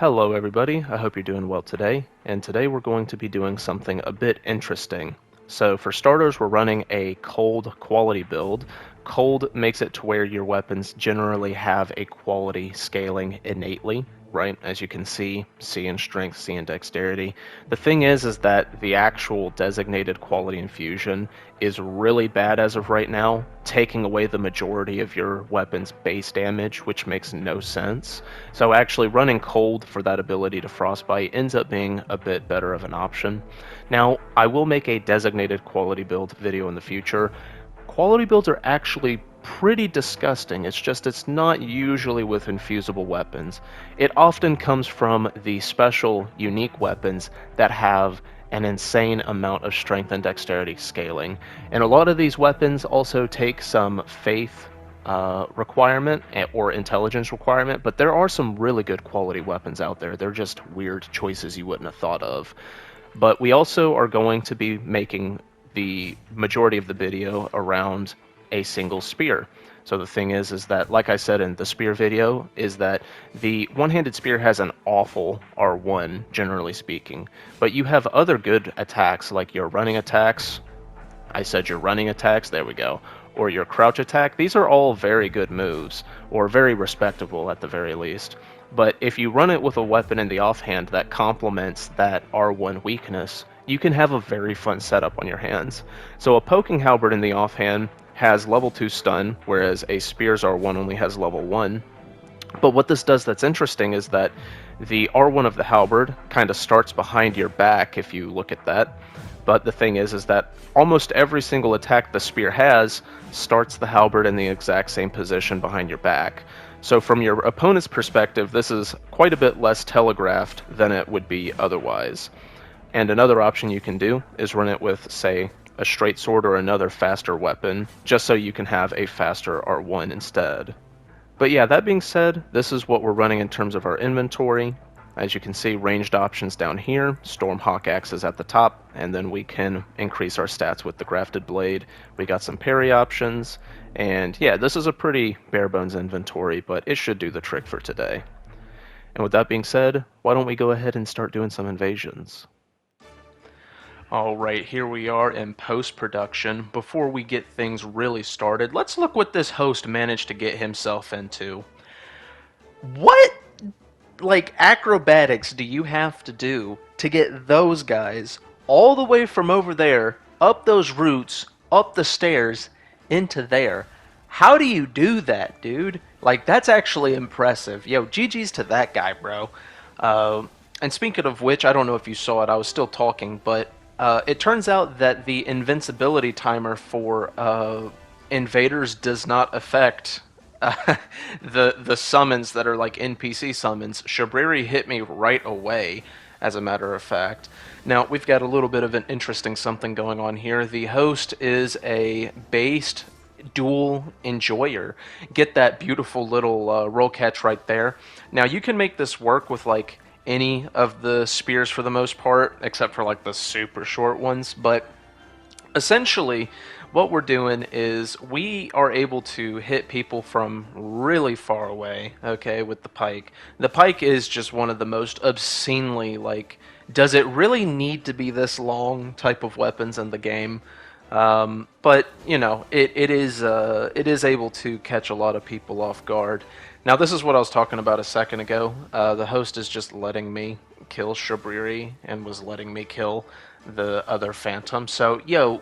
Hello everybody, I hope you're doing well today, and today we're going to be doing something a bit interesting. So for starters, we're running a cold quality build. Cold makes it to where your weapons generally have a quality scaling innately, right? As you can see, C in strength, C in dexterity. The thing is that the actual designated quality infusion is really bad as of right now, taking away the majority of your weapon's base damage, which makes no sense. So actually running cold for that ability to frostbite ends up being a bit better of an option. Now, I will make a designated quality build video in the future. Quality builds are actually pretty disgusting. It's not usually with infusible weapons. It often comes from the special, unique weapons that have an insane amount of strength and dexterity scaling. And a lot of these weapons also take some faith requirement or intelligence requirement, but there are some really good quality weapons out there. They're just weird choices you wouldn't have thought of. But we also are going to be making the majority of the video around a single spear. So the thing is that, like I said in the spear video, is that the one-handed spear has an awful R1, generally speaking. But you have other good attacks, like your running attacks. I said your running attacks, there we go. Or your crouch attack. These are all very good moves, or very respectable at the very least. But if you run it with a weapon in the offhand that complements that R1 weakness, you can have a very fun setup on your hands. So a poking halberd in the offhand has level 2 stun, whereas a spear's R1 only has level 1. But what this does that's interesting is that the R1 of the halberd kind of starts behind your back if you look at that. But the thing is that almost every single attack the spear has starts the halberd in the exact same position behind your back. So from your opponent's perspective, this is quite a bit less telegraphed than it would be otherwise. And another option you can do is run it with, say, a straight sword or another faster weapon, just so you can have a faster R1 instead. But yeah, that being said, this is what we're running in terms of our inventory. As you can see, ranged options down here, Stormhawk axes at the top, and then we can increase our stats with the grafted blade. We got some parry options, and yeah, this is a pretty bare bones inventory, but it should do the trick for today. And with that being said, why don't we go ahead and start doing some invasions? Alright, here we are in post-production. Before we get things really started, let's look what this host managed to get himself into. What, like, acrobatics do you have to do to get those guys all the way from over there, up those roots, up the stairs, into there? How do you do that, dude? Like, that's actually impressive. Yo, GG's to that guy, bro. And speaking of which, I don't know if you saw it, I was still talking, but it turns out that the invincibility timer for invaders does not affect the summons that are like NPC summons. Shabriri hit me right away, as a matter of fact. Now, we've got a little bit of an interesting something going on here. The host is a based dual enjoyer. Get that beautiful little roll catch right there. Now, you can make this work with like any of the spears for the most part, except for like the super short ones, but essentially what we're doing is we are able to hit people from really far away, okay, with the pike. The pike is just one of the most obscenely, like, does it really need to be this long type of weapons in the game? But, you know, it is able to catch a lot of people off guard. Now, this is what I was talking about a second ago. The host is just letting me kill Shabriri and was letting me kill the other phantom. So, yo,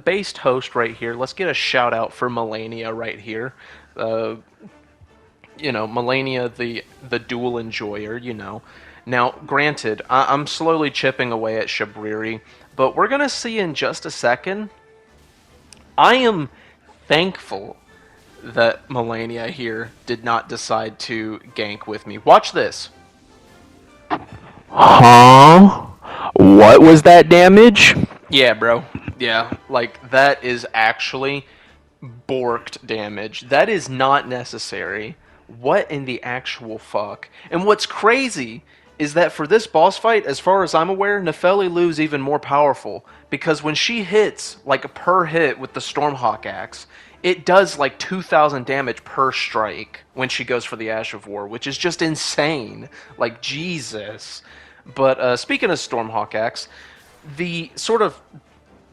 based host right here, let's get a shout out for Melania right here. You know, Melania, the dual enjoyer, you know. Now, granted, I'm slowly chipping away at Shabriri, but we're going to see in just a second. I am thankful that Melania here did not decide to gank with me. Watch this. Huh? What was that damage? Yeah, bro. Yeah, like, that is actually borked damage. That is not necessary. What in the actual fuck? And what's crazy is that for this boss fight, as far as I'm aware, Nefeli Lu's even more powerful, because when she hits, like per hit with the Stormhawk axe, it does like 2,000 damage per strike when she goes for the Ash of War, which is just insane. Like, Jesus. But speaking of Stormhawk Axe, the sort of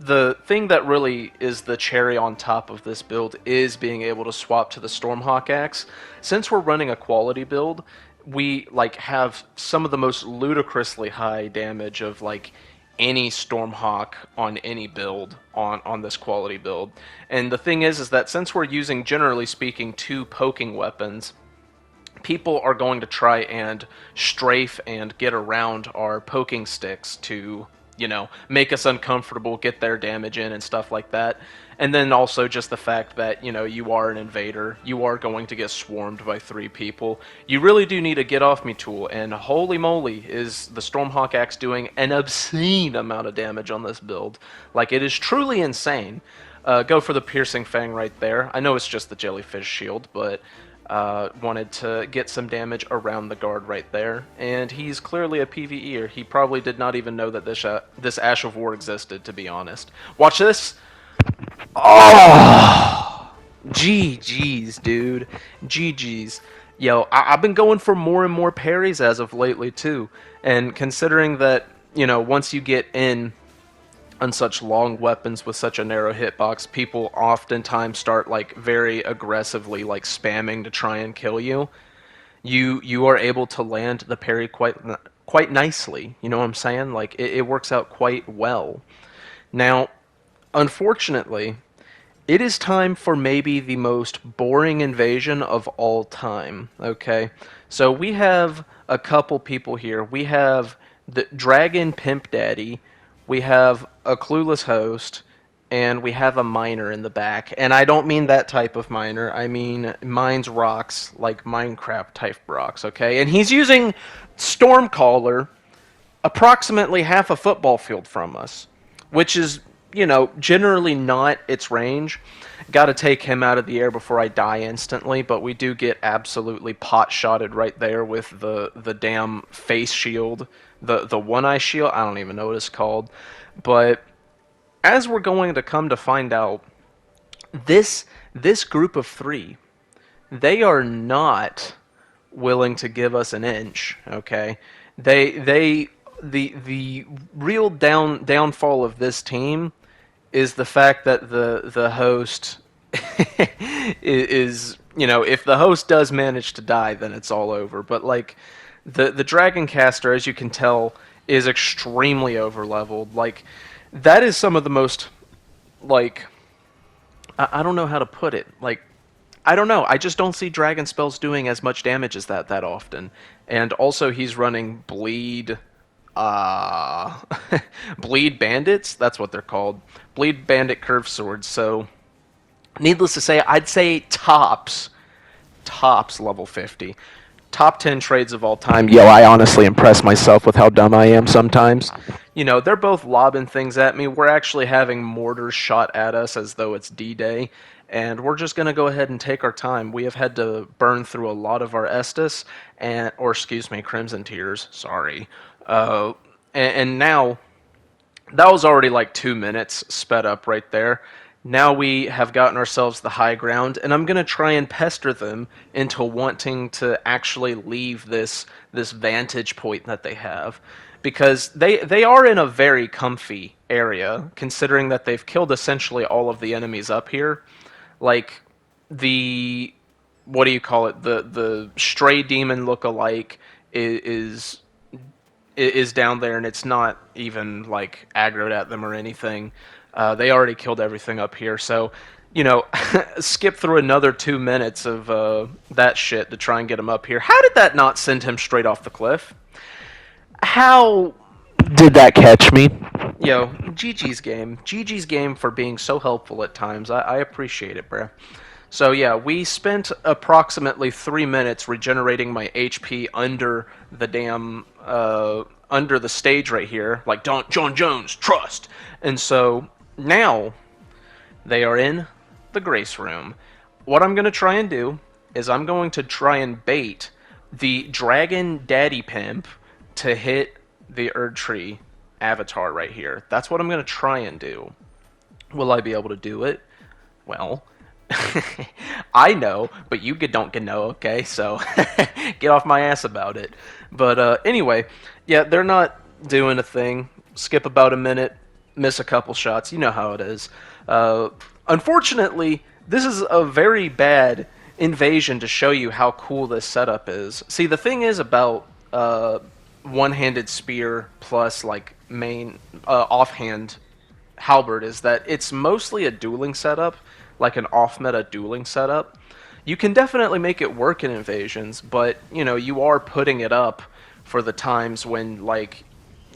the thing that really is the cherry on top of this build is being able to swap to the Stormhawk Axe. Since we're running a quality build, we like have some of the most ludicrously high damage of like any Stormhawk on any build on this quality build. And the thing is that since we're using, generally speaking, two poking weapons, people are going to try and strafe and get around our poking sticks to, make us uncomfortable, get their damage in and stuff like that. And then also just the fact that, you are an invader, you are going to get swarmed by 3 people. You really do need a get off me tool, and holy moly is the Stormhawk Axe doing an obscene amount of damage on this build. Like, it is truly insane. Go for the piercing fang right there. I know it's just the jellyfish shield, but wanted to get some damage around the guard right there, and he's clearly a PvEer. He probably did not even know that this Ash of War existed, to be honest. Watch this! Oh! GG's, dude. GG's. Yo, I've been going for more and more parries as of lately, too, and considering that, once you get in on such long weapons with such a narrow hitbox, people oftentimes start like very aggressively like spamming to try and kill you. You are able to land the parry quite nicely. You know what I'm saying? Like it works out quite well. Now, unfortunately, it is time for maybe the most boring invasion of all time. Okay, so we have a couple people here. We have the Dragon Pimp Daddy. We have a clueless host, and we have a miner in the back. And I don't mean that type of miner. I mean mines rocks, like Minecraft type rocks, okay? And he's using Stormcaller approximately half a football field from us, which is, generally not its range. Got to take him out of the air before I die instantly, but we do get absolutely pot-shotted right there with the damn face shield. The one-eye shield, I don't even know what it's called. But as we're going to come to find out, this group of 3, they are not willing to give us an inch, okay? The real downfall of this team is the fact that the host is, if the host does manage to die, then it's all over. But like the Dragon Caster, as you can tell, is extremely overleveled. Like, that is some of the most, like, I don't know how to put it. Like, I don't know. I just don't see dragon spells doing as much damage as that often. And also, he's running bleed, bleed bandits. That's what they're called. Bleed bandit curved swords. So, needless to say, I'd say tops level 50. Top 10 trades of all time. Yo, I honestly impress myself with how dumb I am sometimes. They're both lobbing things at me. We're actually having mortars shot at us as though it's D-Day. And we're just going to go ahead and take our time. We have had to burn through a lot of our Estus, Crimson Tears. Sorry. And now, that was already like 2 minutes sped up right there. Now we have gotten ourselves the high ground, and I'm going to try and pester them into wanting to actually leave this vantage point that they have. Because they are in a very comfy area, considering that they've killed essentially all of the enemies up here. Like, what do you call it? The stray demon look-alike is down there, and it's not even, like, aggroed at them or anything. They already killed everything up here, so, skip through another 2 minutes of that shit to try and get him up here. How did that not send him straight off the cliff? How did that catch me? Yo, GG's game. GG's game for being so helpful at times. I appreciate it, bruh. So yeah, we spent approximately 3 minutes regenerating my HP under the damn, under the stage right here. Like, John Jones, trust! And so, now, they are in the Grace Room. What I'm going to try and do is I'm going to try and bait the Dragon Daddy Pimp to hit the Erdtree avatar right here. That's what I'm going to try and do. Will I be able to do it? Well, I know, but you don't know, okay? So get off my ass about it. But anyway, yeah, they're not doing a thing. Skip about a minute, miss a couple shots. You know how it is. Uh, Unfortunately, this is a very bad invasion to show you how cool this setup is. See, the thing is about one-handed spear plus like main offhand halberd is that it's mostly a dueling setup, like an off-meta dueling setup. You can definitely make it work in invasions, but you know you are putting it up for the times when like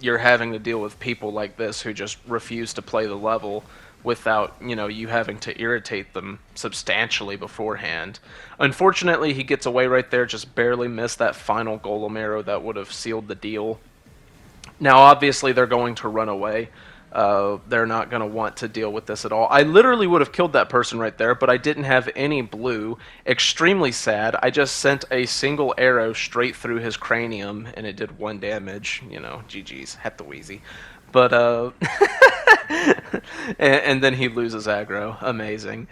you're having to deal with people like this who just refuse to play the level without you having to irritate them substantially beforehand. Unfortunately, he gets away right there, just barely missed that final golem arrow that would have sealed the deal. Now, obviously, they're going to run away. They're not going to want to deal with this at all. I literally would have killed that person right there, but I didn't have any blue. Extremely sad. I just sent a single arrow straight through his cranium, and it did 1 damage. GG's. Had the wheezy. But, and then he loses aggro. Amazing.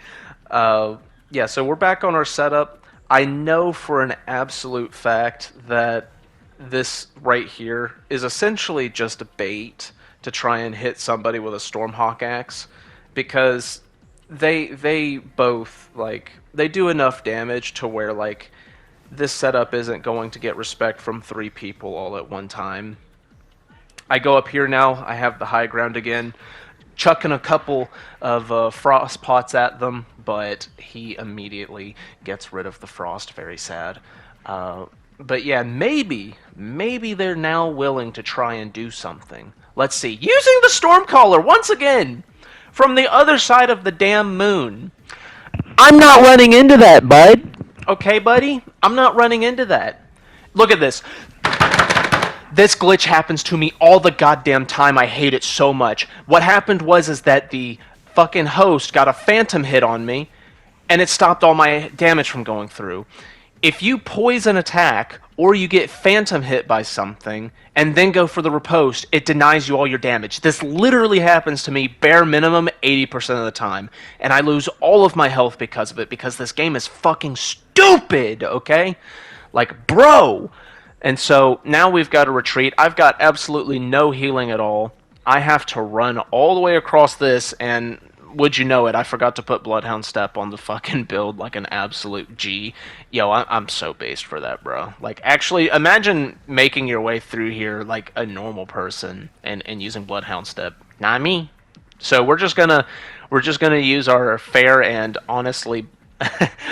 Yeah, so we're back on our setup. I know for an absolute fact that this right here is essentially just a bait to try and hit somebody with a Stormhawk axe, because they both they do enough damage to where like this setup isn't going to get respect from 3 people all at one time. I go up here now. I have the high ground again, chucking a couple of frost pots at them, but he immediately gets rid of the frost. Very sad. But yeah, maybe they're now willing to try and do something. Let's see. Using the Stormcaller once again from the other side of the damn moon. I'm not running into that, bud. Okay, buddy? I'm not running into that. Look at this. This glitch happens to me all the goddamn time. I hate it so much. What happened is that the fucking host got a phantom hit on me, and it stopped all my damage from going through. If you poison attack, or you get phantom hit by something, and then go for the riposte, it denies you all your damage. This literally happens to me bare minimum 80% of the time, and I lose all of my health because of it, because this game is fucking stupid, okay? Like, bro! And so, now we've got to retreat. I've got absolutely no healing at all. I have to run all the way across this, and would you know it, I forgot to put Bloodhound Step on the fucking build like an absolute G. Yo, I'm so based for that, bro. Like, actually, imagine making your way through here like a normal person and using Bloodhound Step. Not me. So we're just gonna use our fair and honestly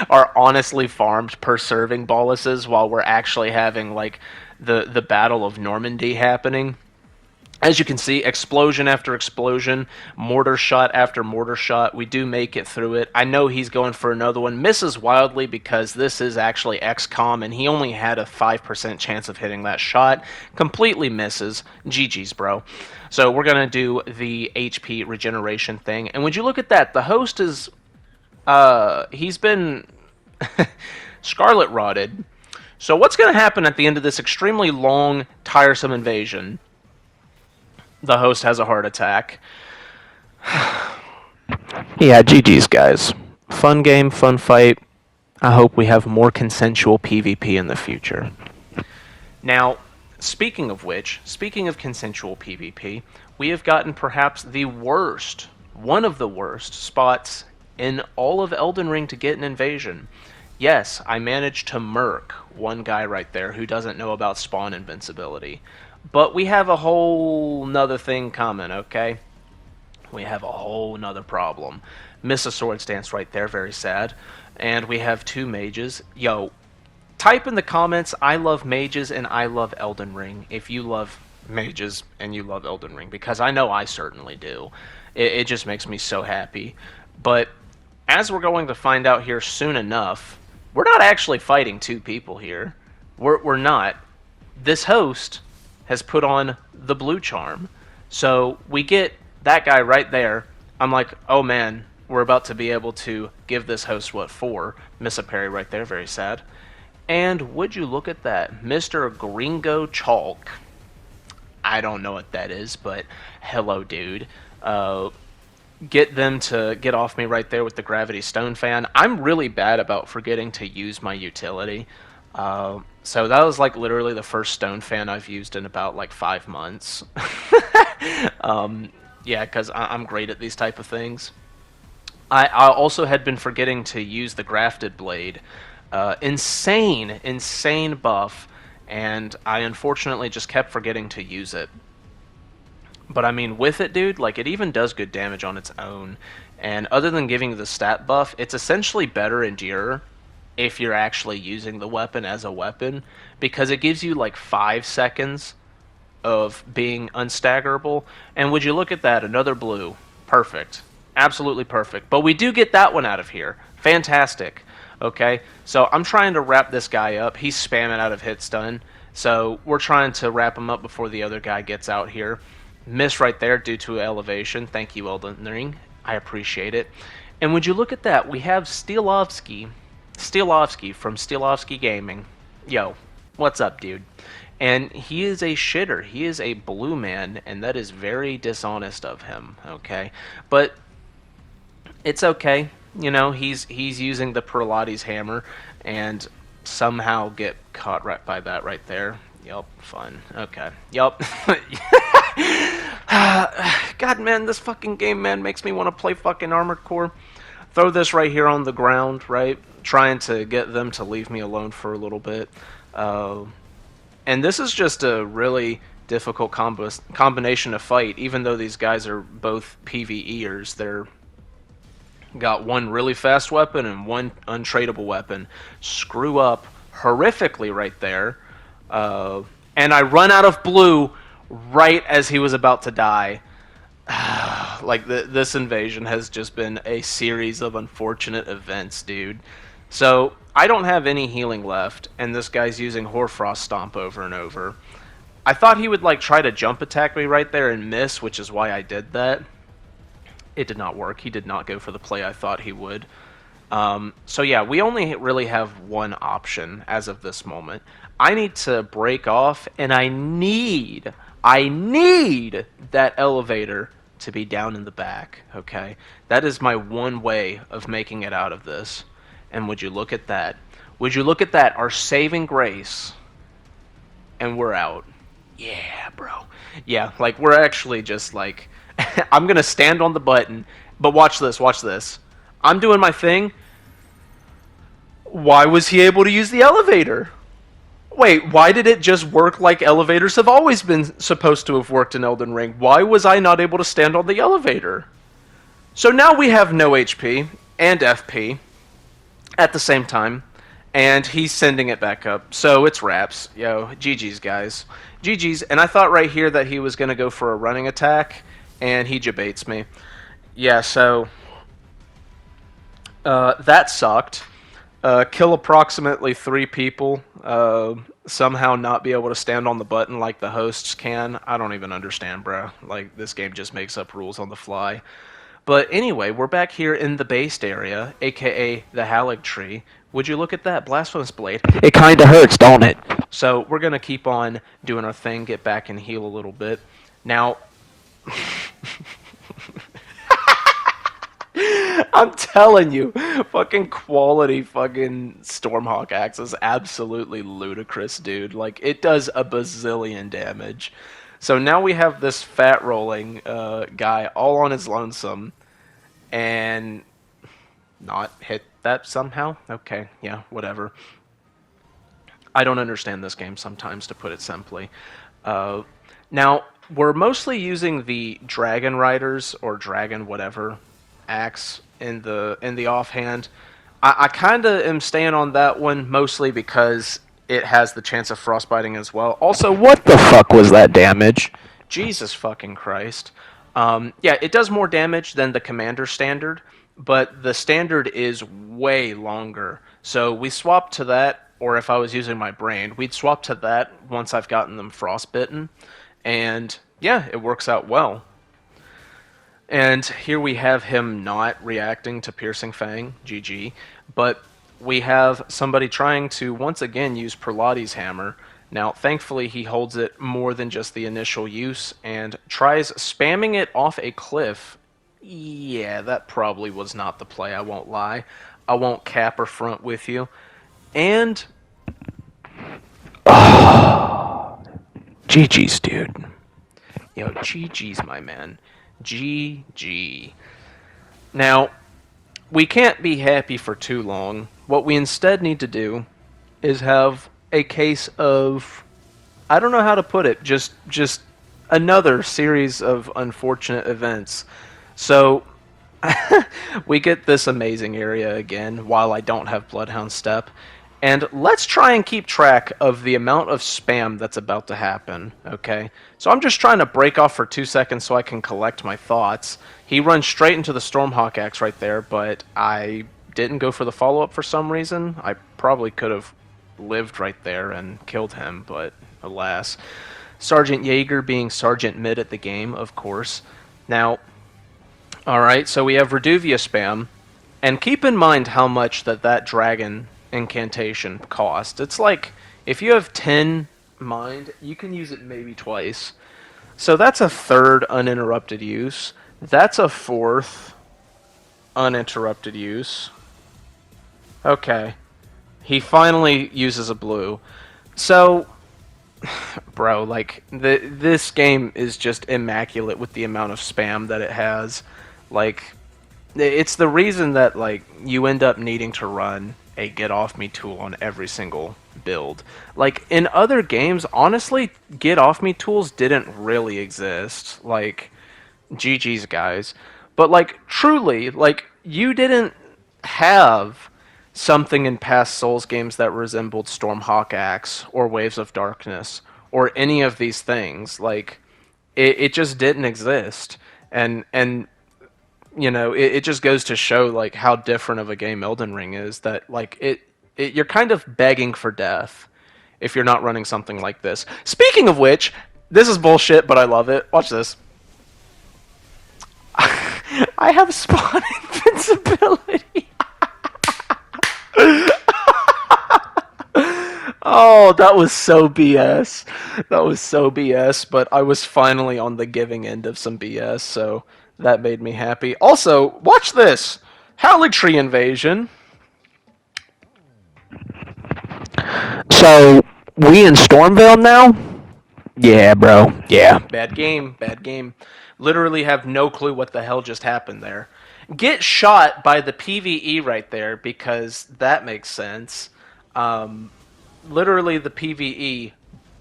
our honestly farmed per serving boluses while we're actually having like the Battle of Normandy happening. As you can see, explosion after explosion, mortar shot after mortar shot. We do make it through it. I know he's going for another one. Misses wildly because this is actually XCOM, and he only had a 5% chance of hitting that shot. Completely misses. GG's, bro. So we're going to do the HP regeneration thing. And would you look at that? The host is... he's been scarlet rotted. So what's going to happen at the end of this extremely long, tiresome invasion? The host has a heart attack. Yeah, GG's, guys. Fun game, fun fight. I hope we have more consensual PvP in the future. Now, speaking of which, speaking of consensual PvP, we have gotten perhaps the worst, one of the worst spots in all of Elden Ring to get an invasion. Yes, I managed to murk one guy right there who doesn't know about spawn invincibility. But we have a whole nother thing coming, okay? We have a whole nother problem. Miss a sword stance right there, very sad. And we have 2 mages. Yo, type in the comments, I love mages and I love Elden Ring, if you love mages and you love Elden Ring, because I know I certainly do. It just makes me so happy. But as we're going to find out here soon enough, we're not actually fighting 2 people here. We're not. This host has put on the blue charm. So we get that guy right there. I'm like, oh man, we're about to be able to give this host what for. Miss a parry right there, very sad. And would you look at that, Mr. Gringo Chalk. I don't know what that is, but hello, dude. get them to get off me right there with the gravity stone fan. I'm really bad about forgetting to use my utility. So that was like literally the first stone fan I've used in about like 5 months. Yeah, because I'm great at these type of things. I also had been forgetting to use the grafted blade. Insane buff, and I unfortunately just kept forgetting to use it. But I mean, with it, dude, like it even does good damage on its own. And other than giving the stat buff, it's essentially better endure if you're actually using the weapon as a weapon because it gives you like 5 seconds of being unstaggerable. And would you look at that? Another blue. Perfect. Absolutely perfect. But we do get that one out of here. Fantastic. Okay, so I'm trying to wrap this guy up. He's spamming out of hit stun. So we're trying to wrap him up before the other guy gets out here. Miss right there due to elevation. Thank you, Elden. I appreciate it. And would you look at that? We have Stilovsky from Stilovsky Gaming. Yo, what's up, dude? And he is a shitter. He is a blue man, and that is very dishonest of him, okay? But it's okay. You know, he's using the Pilates hammer and somehow get caught right by that right there. Yup, fun. Okay. Yup. God, man, this fucking game, man, makes me want to play fucking Armored Core. Throw this right here on the ground, right? Trying to get them to leave me alone for a little bit. And this is just a really difficult combination to fight, even though these guys are both PvEers. They're got one really fast weapon and one untradeable weapon. Screw up horrifically right there. And I run out of blue right as he was about to die. Like, this invasion has just been a series of unfortunate events, dude. So, I don't have any healing left, and this guy's using Hoarfrost Stomp over and over. I thought he would, like, try to jump attack me right there and miss, which is why I did that. It did not work. He did not go for the play I thought he would. So yeah, we only really have one option as of this moment. I need to break off, and I need that elevator to be down in the back, okay? That is my one way of making it out of this. And would you look at that? Would you look at that? Our saving grace. And we're out. Yeah, bro. Yeah, like, we're actually just, like... I'm going to stand on the button, but watch this, watch this. I'm doing my thing. Why was he able to use the elevator? Wait, why did it just work like elevators have always been supposed to have worked in Elden Ring? Why was I not able to stand on the elevator? So now we have no HP and FP at the same time, and he's sending it back up. So it's wraps. Yo, GG's, guys. GG's, and I thought right here that he was going to go for a running attack, and he debates me. Yeah, so that sucked. Kill approximately 3 people. Somehow not be able to stand on the button like the hosts can. I don't even understand, bro. Like, this game just makes up rules on the fly. But anyway, we're back here in the based area, aka the Halig Tree. Would you look at that Blasphemous Blade? It kinda hurts, don't it? So we're going to keep on doing our thing, get back and heal a little bit. Now... I'm telling you, fucking quality fucking Stormhawk axe is absolutely ludicrous, dude. Like, it does a bazillion damage. So now we have this fat rolling guy all on his lonesome and not hit that somehow? Okay, yeah, whatever. I don't understand this game sometimes, to put it simply. Now, we're mostly using the Dragon Riders, or Dragon whatever, axe in the offhand. I kind of am staying on that one, mostly because it has the chance of frostbiting as well. Also, What the fuck was that damage? Jesus fucking Christ. Yeah, it does more damage than the Commander Standard, but the Standard is way longer. So we swap to that, or if I was using my brain, we'd swap to that once I've gotten them frostbitten. And yeah, it works out well. And here we have him not reacting to Piercing Fang, GG, but we have somebody trying to once again use Pilates Hammer. Now, thankfully, he holds it more than just the initial use and tries spamming it off a cliff. Yeah, that probably was not the play, I won't lie. I won't cap or front with you. And GG's, dude. GG's, my man. GG. Now, we can't be happy for too long. What we instead need to do is have a case of, I don't know how to put it, just another series of unfortunate events. So we get this amazing area again while I don't have Bloodhound Step. And let's try and keep track of the amount of spam that's about to happen, okay? So I'm just trying to break off for 2 seconds so I can collect my thoughts. He runs straight into the Stormhawk axe right there, but I didn't go for the follow-up for some reason. I probably could have lived right there and killed him, but alas. Sergeant Jaeger being Sergeant Mid at the game, of course. Now, alright, so we have Reduvia spam, and keep in mind how much that dragon incantation cost. It's like, if you have 10 mind, you can use it maybe twice. So that's a third uninterrupted use. That's a fourth uninterrupted use. Okay. He finally uses a blue. So, bro, like, this game is just immaculate with the amount of spam that it has. Like, it's the reason that, like, you end up needing to run a get off me tool on every single build. Like, in other games, honestly, get off me tools didn't really exist. Like, GG's, guys. But, like, truly, like, you didn't have something in past Souls games that resembled Stormhawk Axe or Waves of Darkness or any of these things. Like, it just didn't exist. And it just goes to show like how different of a game Elden Ring is. That like you're kind of begging for death if you're not running something like this. Speaking of which, this is bullshit, but I love it. Watch this. I have spawn invincibility. Oh, that was so BS. That was so BS, but I was finally on the giving end of some BS, so that made me happy. Also, watch this. Howling Tree Invasion. So, we in Stormville now? Yeah, bro. Yeah. Bad game, bad game. Literally have no clue what the hell just happened there. Get shot by the PvE right there because that makes sense. Literally, the PvE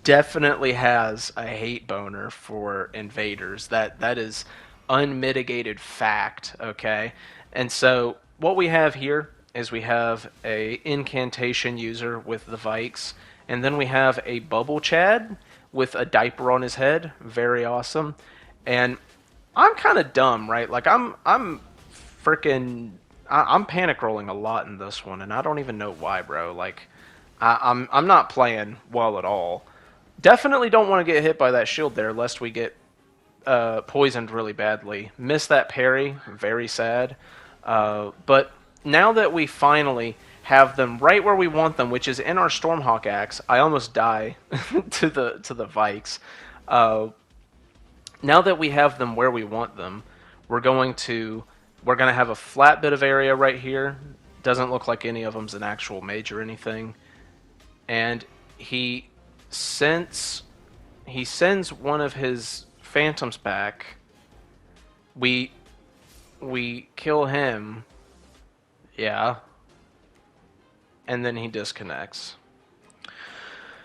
definitely has a hate boner for invaders. That is unmitigated fact, okay? And so what we have here is we have a incantation user with the Vikes, and then we have a bubble Chad with a diaper on his head. Very awesome. And I'm kind of dumb, right? Like I'm freaking I'm panic rolling a lot in this one, and I don't even know why, bro. Like I'm not playing well at all. Definitely don't want to get hit by that shield there, lest we get poisoned really badly. Missed that parry, very sad. But now that we finally have them right where we want them, which is in our Stormhawk axe, I almost die to the Vikes. Now that we have them where we want them, we're going to have a flat bit of area right here. Doesn't look like any of them's an actual mage or anything. And he sends one of his phantoms back. We kill him. Yeah. And then he disconnects.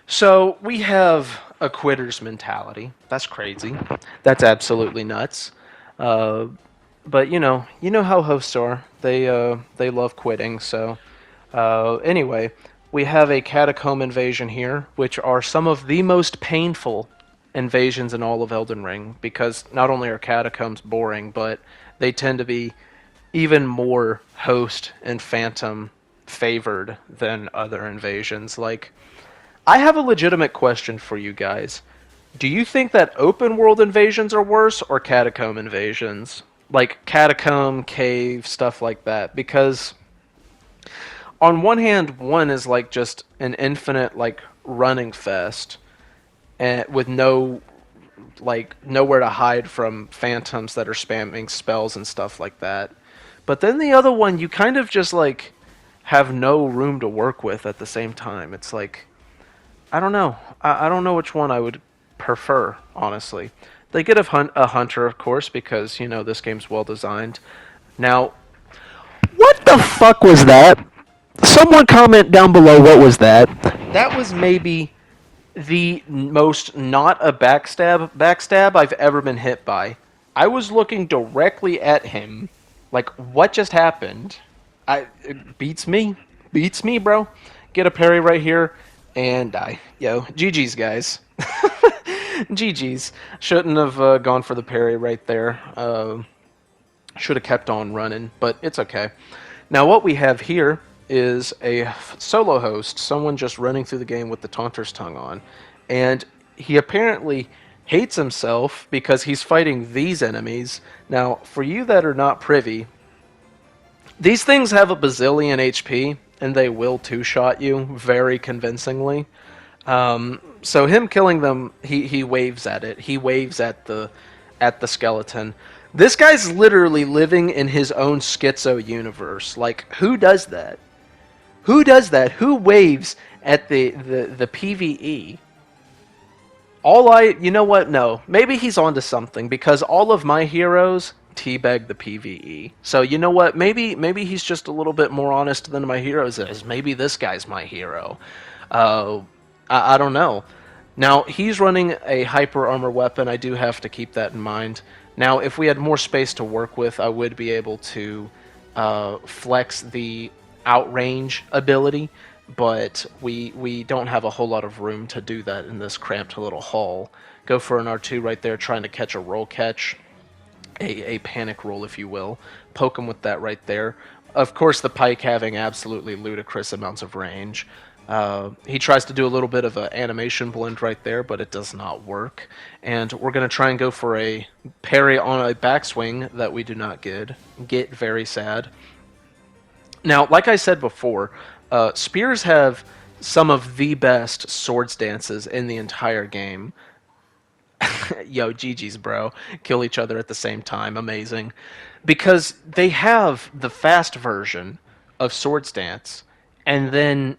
So we have a quitter's mentality. That's crazy. That's absolutely nuts. But you know how hosts are. They love quitting. So anyway, we have a catacomb invasion here, which are some of the most painful invasions in all of Elden Ring, because not only are catacombs boring, but they tend to be even more host and phantom favored than other invasions. Like, I have a legitimate question for you guys. Do you think that open world invasions are worse or catacomb invasions? Like catacomb, cave, stuff like that. Because on one hand, one is like just an infinite like running fest and with no like nowhere to hide from phantoms that are spamming spells and stuff like that. But then the other one, you kind of just like have no room to work with at the same time. It's like I don't know. I don't know which one I would prefer, honestly. They get a hunter, of course, because this game's well designed. Now, What the fuck was that? Someone comment down below what was that. that was maybe the most not a backstab I've ever been hit by. I was looking directly at him, like what just happened? It beats me, bro. Get a parry right here and die. Yo, GG's guys. GG's. Shouldn't have gone for the parry right there. Should have kept on running, but it's okay. Now what we have here is a solo host, someone just running through the game with the Taunter's Tongue on, and he apparently hates himself because he's fighting these enemies. Now, for you that are not privy, these things have a bazillion HP, and they will two-shot you very convincingly. So him killing them, he waves at it. He waves at the skeleton. This guy's literally living in his own schizo universe. Like, who does that? Who does that? Who waves at the PvE? You know what? No. Maybe he's onto something, because all of my heroes teabag the PvE. So you know what? Maybe he's just a little bit more honest than my heroes is. Maybe this guy's my hero. I don't know. Now, he's running a hyper armor weapon. I do have to keep that in mind. Now, if we had more space to work with, I would be able to flex the outrange ability, but we don't have a whole lot of room to do that in this cramped little hall. Go for an R2 right there, trying to catch a roll catch, a panic roll, if you will. Poke him with that right there. Of course, the pike having absolutely ludicrous amounts of range. He tries to do a little bit of an animation blend right there, but it does not work. And we're going to try and go for a parry on a backswing that we do not get. Very sad. Now, like I said before, spears have some of the best swords dances in the entire game. Yo, GG's, bro. Kill each other at the same time. Amazing. Because they have the fast version of swords dance, and then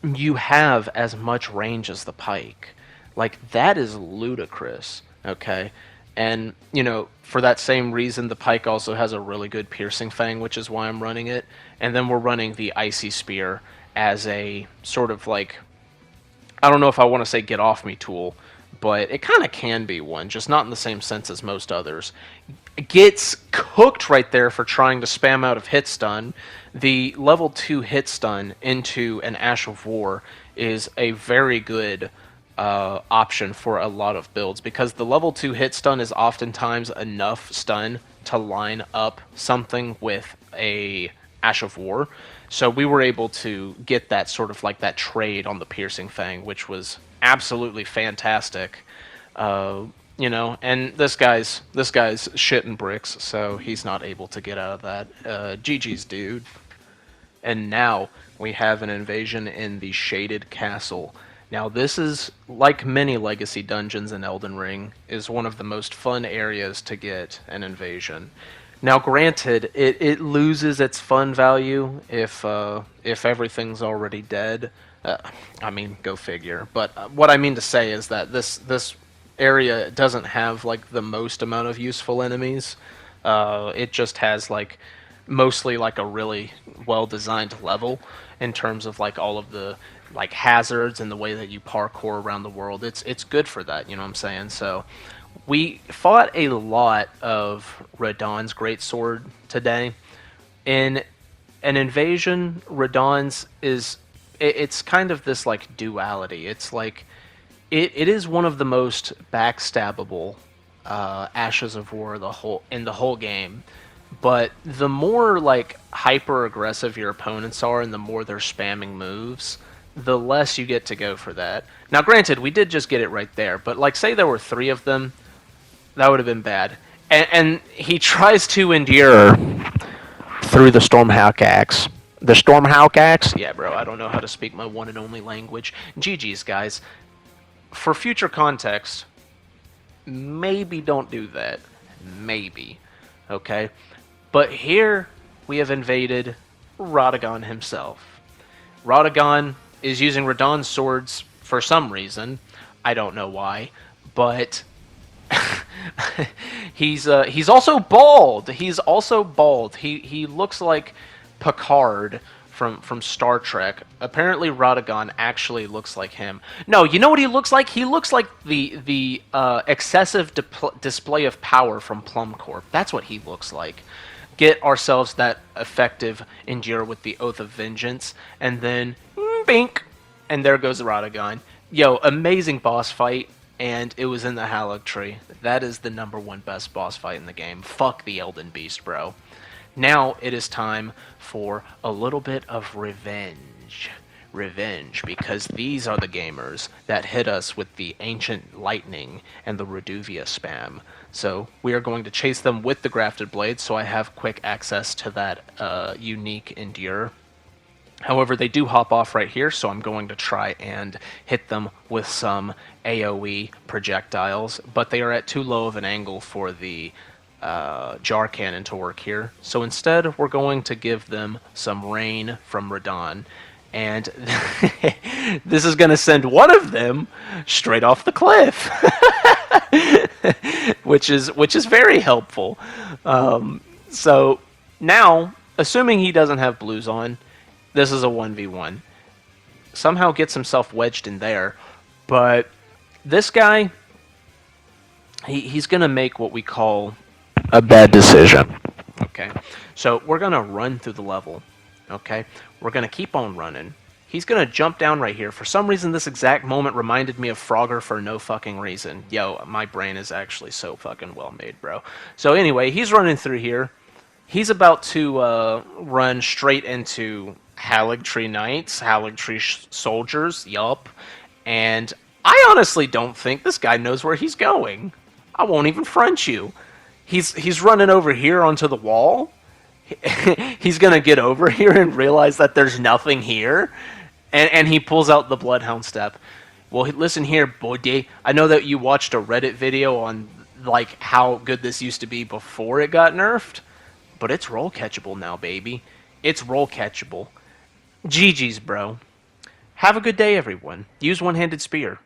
you have as much range as the pike. Like, that is ludicrous, okay? And, for that same reason, the pike also has a really good piercing fang, which is why I'm running it. And then we're running the icy spear as a sort of like, I don't know if I want to say get off me tool, but it kind of can be one, just not in the same sense as most others. Gets cooked right there for trying to spam out of hit stun. The level 2 hit stun into an Ash of War is a very good option for a lot of builds, because the level 2 hit stun is oftentimes enough stun to line up something with a Ash of War. So we were able to get that sort of like that trade on the Piercing Fang, which was absolutely fantastic. And this guy's shitting bricks, so he's not able to get out of that. GG's, dude. And now we have an invasion in the Shaded Castle. Now, this is, like many legacy dungeons in Elden Ring, is one of the most fun areas to get an invasion. Now, granted, it loses its fun value if everything's already dead. I mean, go figure. But what I mean to say is that this area doesn't have like the most amount of useful enemies. It just has like mostly like a really well designed level in terms of like all of the like hazards and the way that you parkour around the world. It's good for that, you know what I'm saying? So we fought a lot of Radahn's greatsword today. In an invasion, Radahn's it's kind of this like duality. It's like it is one of the most backstabbable Ashes of War in the whole game. But the more like hyper aggressive your opponents are and the more they're spamming moves, the less you get to go for that. Now granted, we did just get it right there, but like say there were 3 of them, that would have been bad. And he tries to endure Through the Stormhawk axe. The Stormhawk axe? Yeah, bro, I don't know how to speak my one and only language. GG's, guys. For future context, maybe don't do that. Maybe. Okay? But here we have invaded Radagon himself. Radagon is using Radagon's swords for some reason. I don't know why. But he's also bald. He's also bald. He looks like Picard from Star Trek. Apparently, Radagon actually looks like him. No, you know what he looks like? He looks like the excessive display of power from Plum Corp. That's what he looks like. Get ourselves that effective endure with the Oath of Vengeance, and then bink, and there goes Radagon. Yo, amazing boss fight, and it was in the Halleck Tree. That is the #1 best boss fight in the game. Fuck the Elden Beast, bro. Now it is time for a little bit of revenge. Revenge, because these are the gamers that hit us with the Ancient Lightning and the Reduvia spam. So we are going to chase them with the Grafted Blades, so I have quick access to that unique Endure. However, they do hop off right here, so I'm going to try and hit them with some AoE projectiles, but they are at too low of an angle for the jar cannon to work here. So instead, we're going to give them some rain from Radon, and this is going to send one of them straight off the cliff, which is very helpful. So now, assuming he doesn't have blues on, this is a 1v1. Somehow gets himself wedged in there, but this guy, he's going to make what we call A bad decision. Okay, so we're going to run through the level, okay? We're going to keep on running. He's going to jump down right here. For some reason, this exact moment reminded me of Frogger for no fucking reason. Yo, my brain is actually so fucking well made, bro. So anyway, he's running through here. He's about to run straight into Halleck Tree Knights, Halleck Tree Soldiers, yup. And I honestly don't think this guy knows where he's going. I won't even front you. He's running over here onto the wall. He's gonna get over here and realize that there's nothing here, and he pulls out the Bloodhound Step. Well, listen here, buddy. I know that you watched a Reddit video on like how good this used to be before it got nerfed, but it's roll catchable now, baby. It's roll catchable. GG's, bro. Have a good day, everyone. Use one-handed spear.